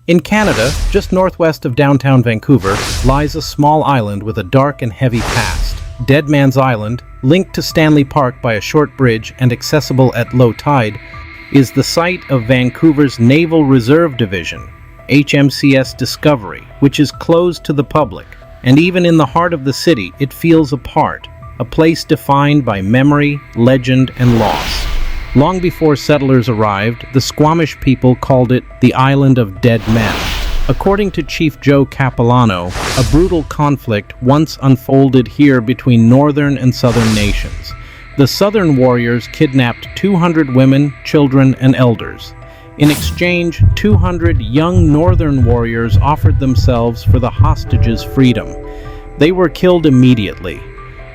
In Canada, just northwest of downtown Vancouver, lies a small island with a dark and heavy past. Deadman's Island, linked to Stanley Park by a short bridge and accessible at low tide, is the site of Vancouver's Naval Reserve Division, HMCS Discovery, which is closed to the public. And even in the heart of the city, it feels apart, a place defined by memory, legend, and loss. Long before settlers arrived, the Squamish people called it the Island of Dead Men. According to Chief Joe Capilano, a brutal conflict once unfolded here between northern and southern nations. The southern warriors kidnapped 200 women, children, and elders. In exchange, 200 young northern warriors offered themselves for the hostages' freedom. They were killed immediately.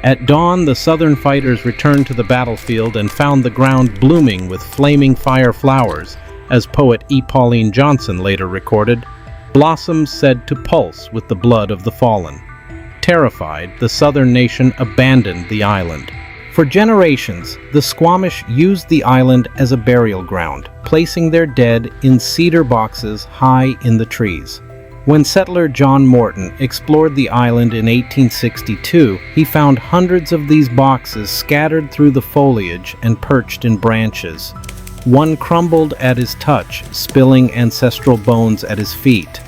At dawn, the southern fighters returned to the battlefield and found the ground blooming with flaming fire flowers, as poet Pauline Johnson later recorded, blossoms said to pulse with the blood of the fallen. Terrified, the southern nation abandoned the island. For generations, the Squamish used the island as a burial ground, placing their dead in cedar boxes high in the trees. When settler John Morton explored the island in 1862, he found hundreds of these boxes scattered through the foliage and perched in branches. One crumbled at his touch, spilling ancestral bones at his feet.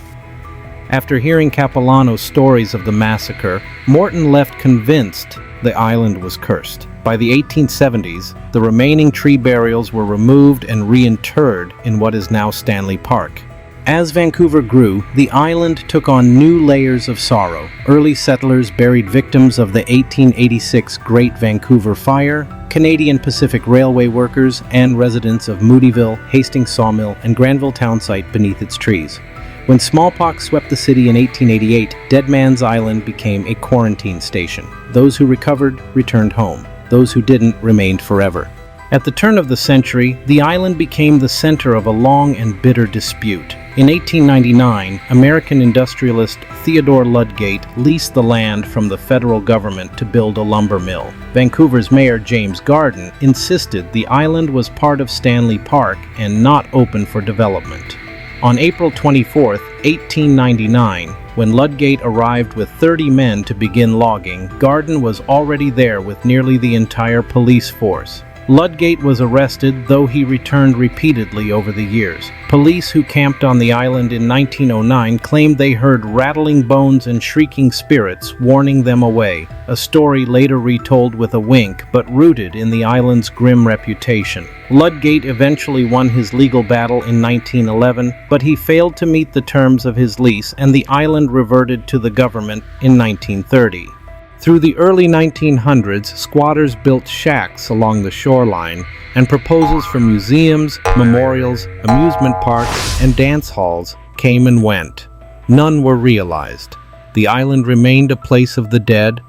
After hearing Capilano's stories of the massacre, Morton left convinced the island was cursed. By the 1870s, the remaining tree burials were removed and reinterred in what is now Stanley Park. As Vancouver grew, the island took on new layers of sorrow. Early settlers buried victims of the 1886 Great Vancouver Fire, Canadian Pacific Railway workers, and residents of Moodyville, Hastings Sawmill, and Granville Townsite beneath its trees. When smallpox swept the city in 1888, Deadman's Island became a quarantine station. Those who recovered returned home. Those who didn't remained forever. At the turn of the century, the island became the center of a long and bitter dispute. In 1899, American industrialist Theodore Ludgate leased the land from the federal government to build a lumber mill. Vancouver's mayor James Garden insisted the island was part of Stanley Park and not open for development. On April 24, 1899, when Ludgate arrived with 30 men to begin logging, Garden was already there with nearly the entire police force. Ludgate was arrested, though he returned repeatedly over the years. Police who camped on the island in 1909 claimed they heard rattling bones and shrieking spirits warning them away, a story later retold with a wink but rooted in the island's grim reputation. Ludgate eventually won his legal battle in 1911, but he failed to meet the terms of his lease and the island reverted to the government in 1930. Through the early 1900s, squatters built shacks along the shoreline, and proposals for museums, memorials, amusement parks, and dance halls came and went. None were realized. The island remained a place of the dead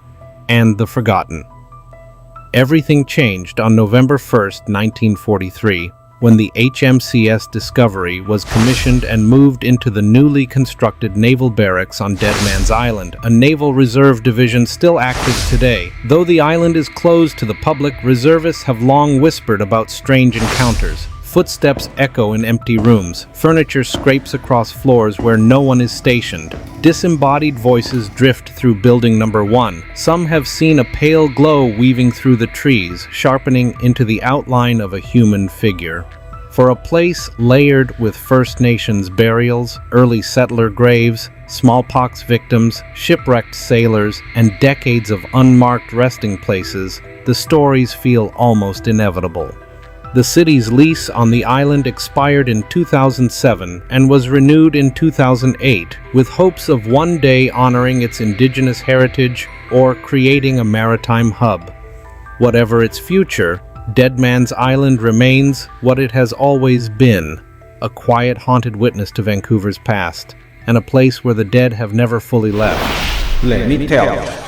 and the forgotten. Everything changed on November 1, 1943, when the HMCS Discovery was commissioned and moved into the newly constructed naval barracks on Deadman's Island, a naval reserve division still active today. Though the island is closed to the public, reservists have long whispered about strange encounters. Footsteps echo in empty rooms. Furniture scrapes across floors where no one is stationed. Disembodied voices drift through building number 1. Some have seen a pale glow weaving through the trees, sharpening into the outline of a human figure. For a place layered with First Nations burials, early settler graves, smallpox victims, shipwrecked sailors, and decades of unmarked resting places, the stories feel almost inevitable. The city's lease on the island expired in 2007 and was renewed in 2008, with hopes of one day honoring its indigenous heritage or creating a maritime hub. Whatever its future, Deadman's Island remains what it has always been, a quiet, haunted witness to Vancouver's past, and a place where the dead have never fully left. Lemmetellya.